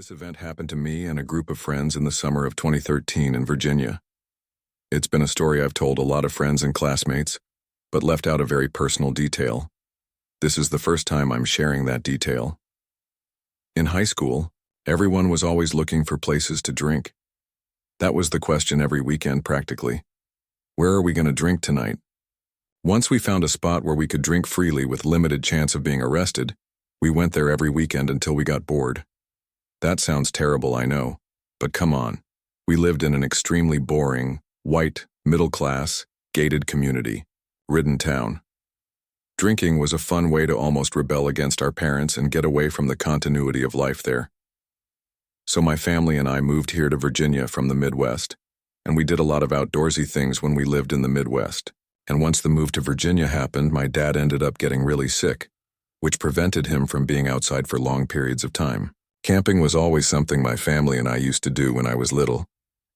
This event happened to me and a group of friends in the summer of 2013 in Virginia. It's been a story I've told a lot of friends and classmates, but left out a very personal detail. This is the first time I'm sharing that detail. In high school, everyone was always looking for places to drink. That was the question every weekend practically. Where are we going to drink tonight? Once we found a spot where we could drink freely with limited chance of being arrested, we went there every weekend until we got bored. That sounds terrible, I know, but come on. We lived in an extremely boring, white, middle-class, gated community, ridden town. Drinking was a fun way to almost rebel against our parents and get away from the continuity of life there. So my family and I moved here to Virginia from the Midwest, and we did a lot of outdoorsy things when we lived in the Midwest. And once the move to Virginia happened, my dad ended up getting really sick, which prevented him from being outside for long periods of time. Camping was always something my family and I used to do when I was little,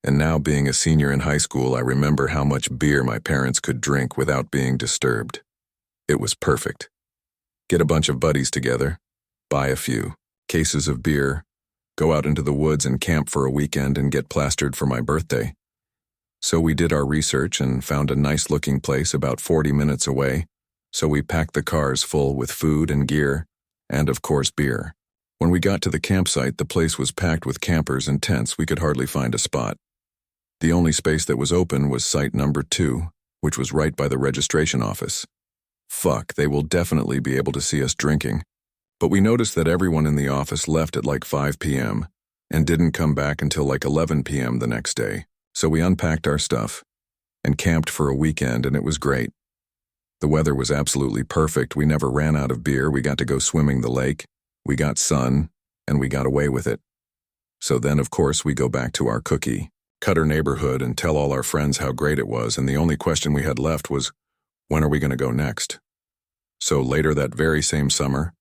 and now being a senior in high school, I remember how much beer my parents could drink without being disturbed. It was perfect. Get a bunch of buddies together, buy a few cases of beer, go out into the woods and camp for a weekend and get plastered for my birthday. So we did our research and found a nice-looking place about 40 minutes away, so we packed the cars full with food and gear, and of course beer. When we got to the campsite, the place was packed with campers and tents. We could hardly find a spot. The only space that was open was site number 2, which was right by the registration office. Fuck, they will definitely be able to see us drinking. But we noticed that everyone in the office left at like 5 p.m. and didn't come back until like 11 p.m. the next day. So we unpacked our stuff and camped for a weekend, and it was great. The weather was absolutely perfect. We never ran out of beer. We got to go swimming the lake. We got sun, and we got away with it. So then, of course, we go back to our cookie-cutter neighborhood and tell all our friends how great it was, and the only question we had left was, when are we going to go next? So later that very same summer,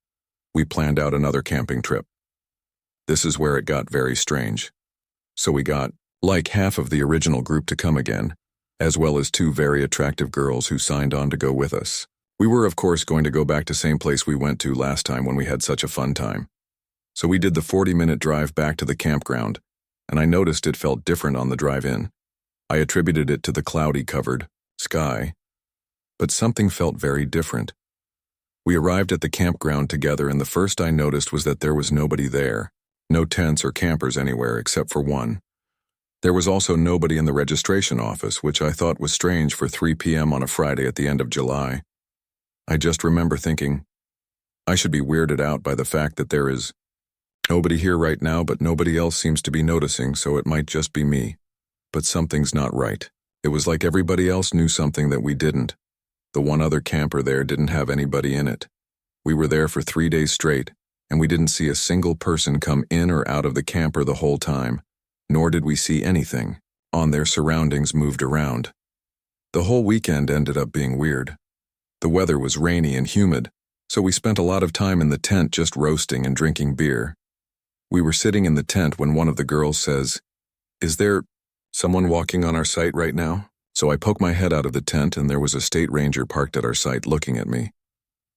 we planned out another camping trip. This is where it got very strange. So we got, like, half of the original group to come again, as well as 2 very attractive girls who signed on to go with us. We were, of course, going to go back to the same place we went to last time when we had such a fun time. So we did the 40-minute drive back to the campground, and I noticed it felt different on the drive in. I attributed it to the cloudy covered sky, but something felt very different. We arrived at the campground together, and the first I noticed was that there was nobody there, no tents or campers anywhere except for one. There was also nobody in the registration office, which I thought was strange for 3 p.m. on a Friday at the end of July. I just remember thinking, I should be weirded out by the fact that there is nobody here right now, but nobody else seems to be noticing, so it might just be me. But something's not right. It was like everybody else knew something that we didn't. The one other camper there didn't have anybody in it. We were there for 3 days straight, and we didn't see a single person come in or out of the camper the whole time, nor did we see anything on their surroundings moved around. The whole weekend ended up being weird. The weather was rainy and humid, so we spent a lot of time in the tent just roasting and drinking beer. We were sitting in the tent when one of the girls says, "Is there someone walking on our site right now?" So I poked my head out of the tent, and there was a state ranger parked at our site looking at me,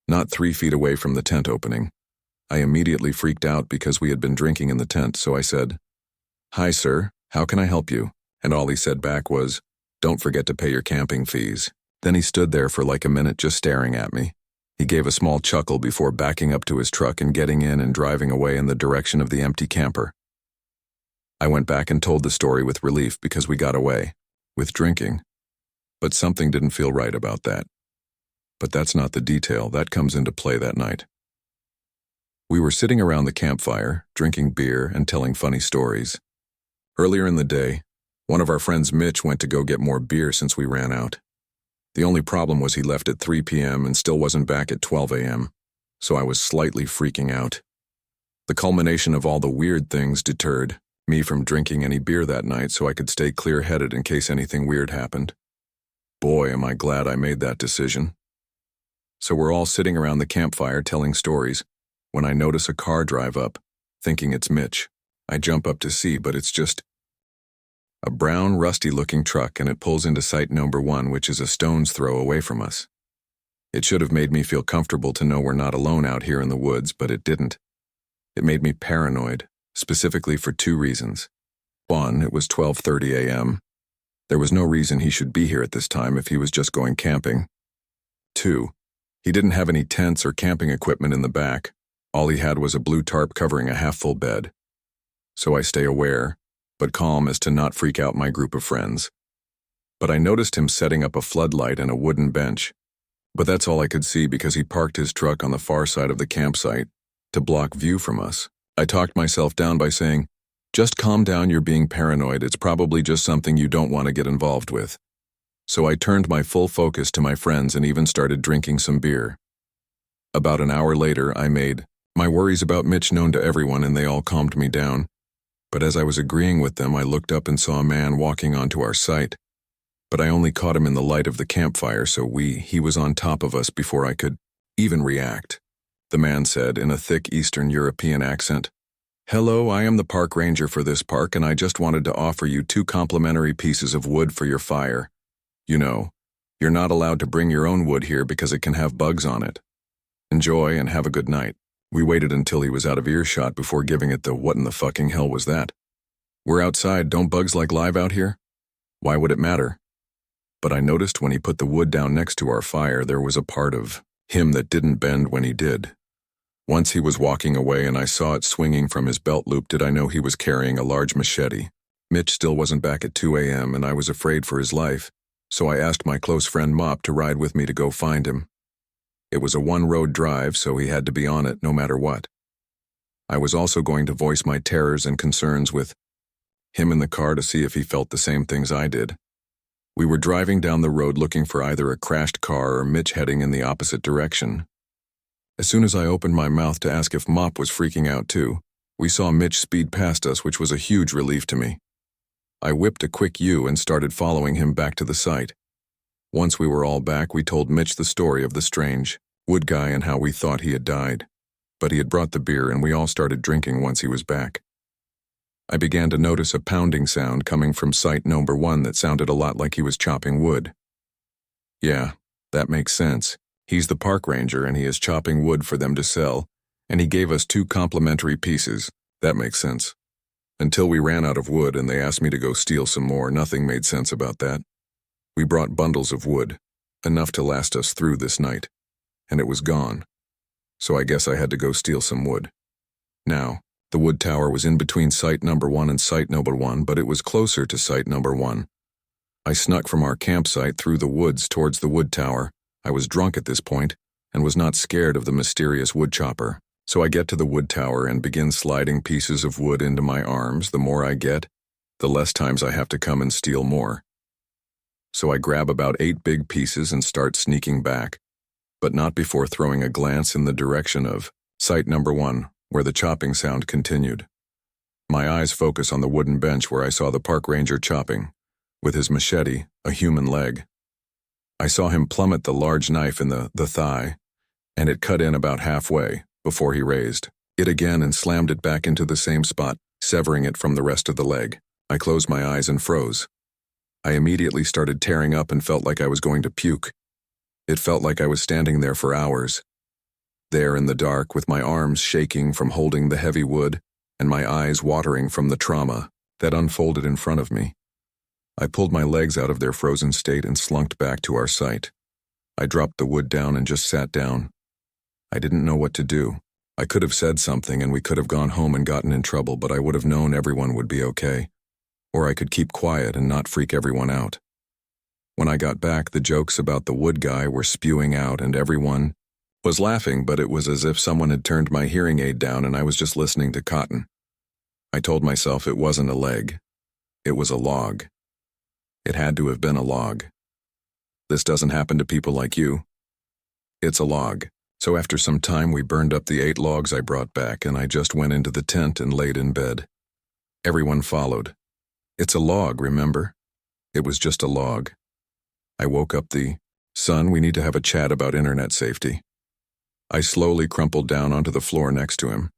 not 3 feet away from the tent opening. I immediately freaked out because we had been drinking in the tent, so I said, "Hi, sir, how can I help you?" And all he said back was, "Don't forget to pay your camping fees." Then he stood there for like a minute just staring at me. He gave a small chuckle before backing up to his truck and getting in and driving away in the direction of the empty camper. I went back and told the story with relief because we got away with drinking. But something didn't feel right about that. But that's not the detail. That comes into play that night. We were sitting around the campfire, drinking beer and telling funny stories. Earlier in the day, one of our friends, Mitch, went to go get more beer since we ran out. The only problem was he left at 3 p.m. and still wasn't back at 12 a.m., so I was slightly freaking out. The culmination of all the weird things deterred me from drinking any beer that night so I could stay clear-headed in case anything weird happened. Boy, am I glad I made that decision. So we're all sitting around the campfire telling stories when I notice a car drive up, thinking it's Mitch. I jump up to see, but it's just a brown, rusty-looking truck, and it pulls into site number 1, which is a stone's throw away from us. It should have made me feel comfortable to know we're not alone out here in the woods, but it didn't. It made me paranoid, specifically for two reasons. One, it was 12:30 a.m. There was no reason he should be here at this time if he was just going camping. Two, he didn't have any tents or camping equipment in the back. All he had was a blue tarp covering a half-full bed. So I stay aware, but calm as to not freak out my group of friends. But I noticed him setting up a floodlight and a wooden bench. But that's all I could see because he parked his truck on the far side of the campsite to block view from us. I talked myself down by saying, "Just calm down, you're being paranoid. It's probably just something you don't want to get involved with." So I turned my full focus to my friends and even started drinking some beer. About an hour later, I made my worries about Mitch known to everyone and they all calmed me down. But as I was agreeing with them, I looked up and saw a man walking onto our site. But I only caught him in the light of the campfire, so he was on top of us before I could even react. The man said in a thick Eastern European accent, "Hello, I am the park ranger for this park and I just wanted to offer you 2 complimentary pieces of wood for your fire. You know, you're not allowed to bring your own wood here because it can have bugs on it. Enjoy and have a good night." We waited until he was out of earshot before giving it the "what in the fucking hell was that? We're outside, don't bugs like live out here? Why would it matter?" But I noticed when he put the wood down next to our fire, there was a part of him that didn't bend when he did. Once he was walking away and I saw it swinging from his belt loop, did I know he was carrying a large machete. Mitch still wasn't back at 2 a.m. and I was afraid for his life, so I asked my close friend Mop to ride with me to go find him. It was a one-road drive, so he had to be on it no matter what. I was also going to voice my terrors and concerns with him in the car to see if he felt the same things I did. We were driving down the road looking for either a crashed car or Mitch heading in the opposite direction. As soon as I opened my mouth to ask if Mop was freaking out too, we saw Mitch speed past us, which was a huge relief to me. I whipped a quick U and started following him back to the site. Once we were all back, we told Mitch the story of the strange wood guy and how we thought he had died. But he had brought the beer and we all started drinking once he was back. I began to notice a pounding sound coming from site number 1 that sounded a lot like he was chopping wood. Yeah, that makes sense. He's the park ranger and he is chopping wood for them to sell, and he gave us 2 complimentary pieces. That makes sense. Until we ran out of wood and they asked me to go steal some more, nothing made sense about that. We brought bundles of wood, enough to last us through this night, and it was gone. So I guess I had to go steal some wood. Now, the wood tower was in between site number 1 and site number 1, but it was closer to site number 1. I snuck from our campsite through the woods towards the wood tower. I was drunk at this point and was not scared of the mysterious wood chopper. So I get to the wood tower and begin sliding pieces of wood into my arms. The more I get, the less times I have to come and steal more. So I grab about 8 big pieces and start sneaking back, but not before throwing a glance in the direction of site number 1, where the chopping sound continued. My eyes focus on the wooden bench where I saw the park ranger chopping, with his machete, a human leg. I saw him plummet the large knife in the thigh, and it cut in about halfway before he raised it again and slammed it back into the same spot, severing it from the rest of the leg. I closed my eyes and froze. I immediately started tearing up and felt like I was going to puke. It felt like I was standing there for hours. There in the dark, with my arms shaking from holding the heavy wood and my eyes watering from the trauma that unfolded in front of me. I pulled my legs out of their frozen state and slunked back to our site. I dropped the wood down and just sat down. I didn't know what to do. I could have said something and we could have gone home and gotten in trouble, but I would have known everyone would be okay. Or I could keep quiet and not freak everyone out. When I got back, the jokes about the wood guy were spewing out and everyone was laughing, but it was as if someone had turned my hearing aid down and I was just listening to cotton. I told myself it wasn't a leg. It was a log. It had to have been a log. This doesn't happen to people like you. It's a log. So after some time, we burned up the 8 logs I brought back, and I just went into the tent and laid in bed. Everyone followed. It's a log, remember? It was just a log. I woke up son, we need to have a chat about internet safety. I slowly crumpled down onto the floor next to him.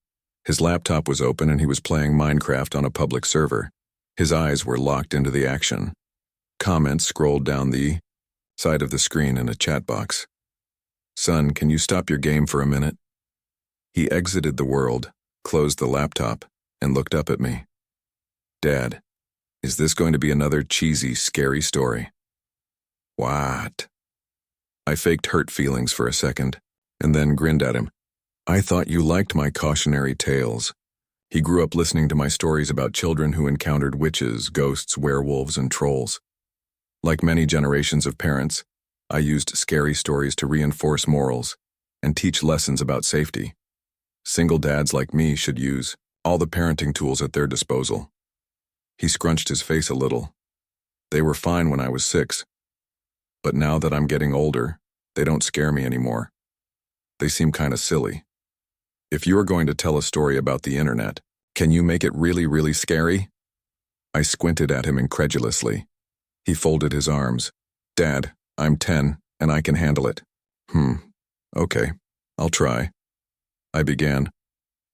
His laptop was open and he was playing Minecraft on a public server. His eyes were locked into the action. Comments scrolled down the side of the screen in a chat box. Son, can you stop your game for a minute? He exited the world, closed the laptop, and looked up at me. "Dad, is this going to be another cheesy, scary story?" "What?" I faked hurt feelings for a second, and then grinned at him. "I thought you liked my cautionary tales." He grew up listening to my stories about children who encountered witches, ghosts, werewolves, and trolls. Like many generations of parents, I used scary stories to reinforce morals and teach lessons about safety. Single dads like me should use all the parenting tools at their disposal. He scrunched his face a little. "They were fine when I was 6. But now that I'm getting older, they don't scare me anymore. They seem kind of silly. If you are going to tell a story about the internet, can you make it really, really scary?" I squinted at him incredulously. He folded his arms. "Dad, I'm 10, and I can handle it." Okay, I'll try." I began.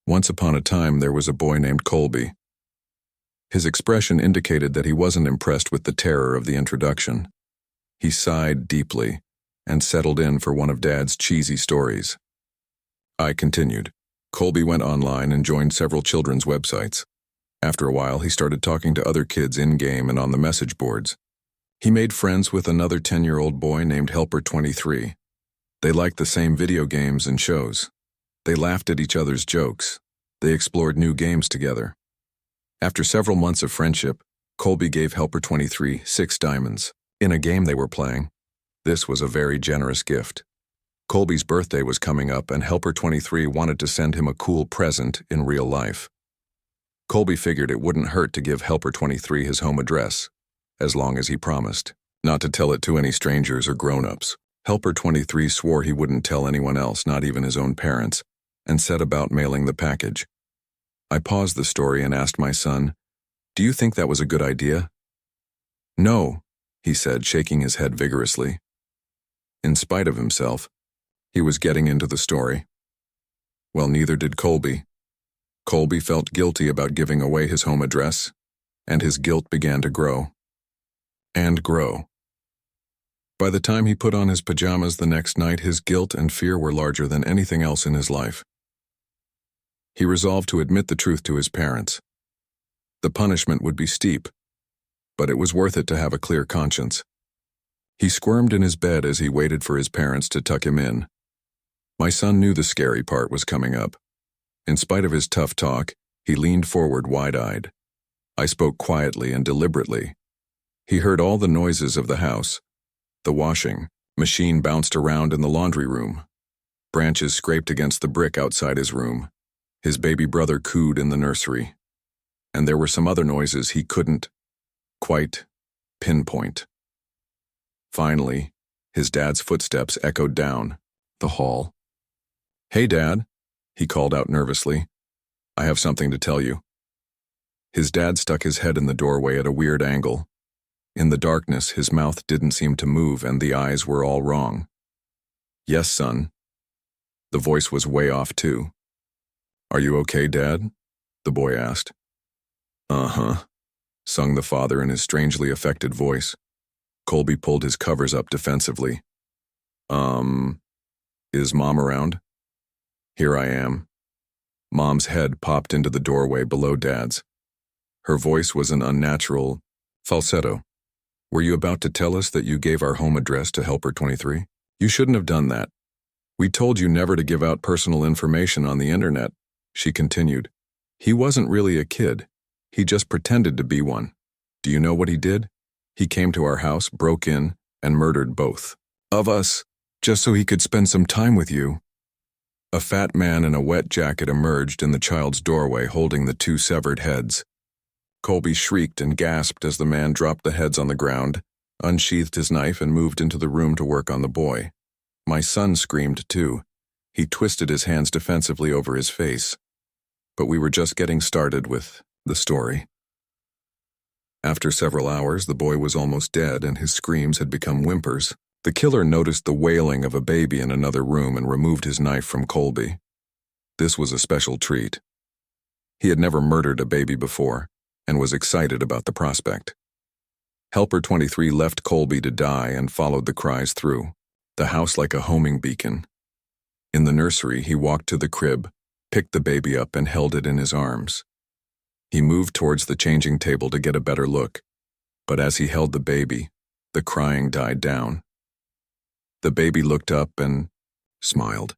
"Once upon a time, there was a boy named Colby." His expression indicated that he wasn't impressed with the terror of the introduction. He sighed deeply and settled in for one of Dad's cheesy stories. I continued. "Colby went online and joined several children's websites. After a while, he started talking to other kids in-game and on the message boards. He made friends with another 10-year-old boy named Helper23. They liked the same video games and shows. They laughed at each other's jokes. They explored new games together. After several months of friendship, Colby gave Helper23 6 diamonds in a game they were playing. This was a very generous gift. Colby's birthday was coming up, and Helper23 wanted to send him a cool present in real life. Colby figured it wouldn't hurt to give Helper23 his home address, as long as he promised not to tell it to any strangers or grown-ups. Helper23 swore he wouldn't tell anyone else, not even his own parents, and set about mailing the package. I paused the story and asked my son, "Do you think that was a good idea?" "No," he said, shaking his head vigorously. In spite of himself, he was getting into the story. Well, neither did Colby. Colby felt guilty about giving away his home address, and his guilt began to grow. And grow. By the time he put on his pajamas the next night, his guilt and fear were larger than anything else in his life. He resolved to admit the truth to his parents. The punishment would be steep, but it was worth it to have a clear conscience. He squirmed in his bed as he waited for his parents to tuck him in. My son knew the scary part was coming up. In spite of his tough talk, he leaned forward wide-eyed. I spoke quietly and deliberately. He heard all the noises of the house. The washing machine bounced around in the laundry room. Branches scraped against the brick outside his room. His baby brother cooed in the nursery. And there were some other noises he couldn't quite pinpoint. Finally, his dad's footsteps echoed down the hall. "Hey, Dad," he called out nervously. "I have something to tell you." His dad stuck his head in the doorway at a weird angle. In the darkness, his mouth didn't seem to move, and the eyes were all wrong. "Yes, son." The voice was way off, too. "Are you okay, Dad?" the boy asked. "Uh-huh," sung the father in his strangely affected voice. Colby pulled his covers up defensively. Is Mom around?" "Here I am." Mom's head popped into the doorway below Dad's. Her voice was an unnatural falsetto. "Were you about to tell us that you gave our home address to Helper23? You shouldn't have done that. We told you never to give out personal information on the internet," she continued. "He wasn't really a kid. He just pretended to be one. Do you know what he did? He came to our house, broke in, and murdered both of us, just so he could spend some time with you." A fat man in a wet jacket emerged in the child's doorway holding the 2 severed heads. Colby shrieked and gasped as the man dropped the heads on the ground, unsheathed his knife, and moved into the room to work on the boy. My son screamed too. He twisted his hands defensively over his face. But we were just getting started with the story. After several hours, the boy was almost dead and his screams had become whimpers. The killer noticed the wailing of a baby in another room and removed his knife from Colby. This was a special treat. He had never murdered a baby before and was excited about the prospect. Helper23 left Colby to die and followed the cries through the house like a homing beacon. In the nursery, he walked to the crib, picked the baby up, and held it in his arms. He moved towards the changing table to get a better look, but as he held the baby, the crying died down. The baby looked up and smiled.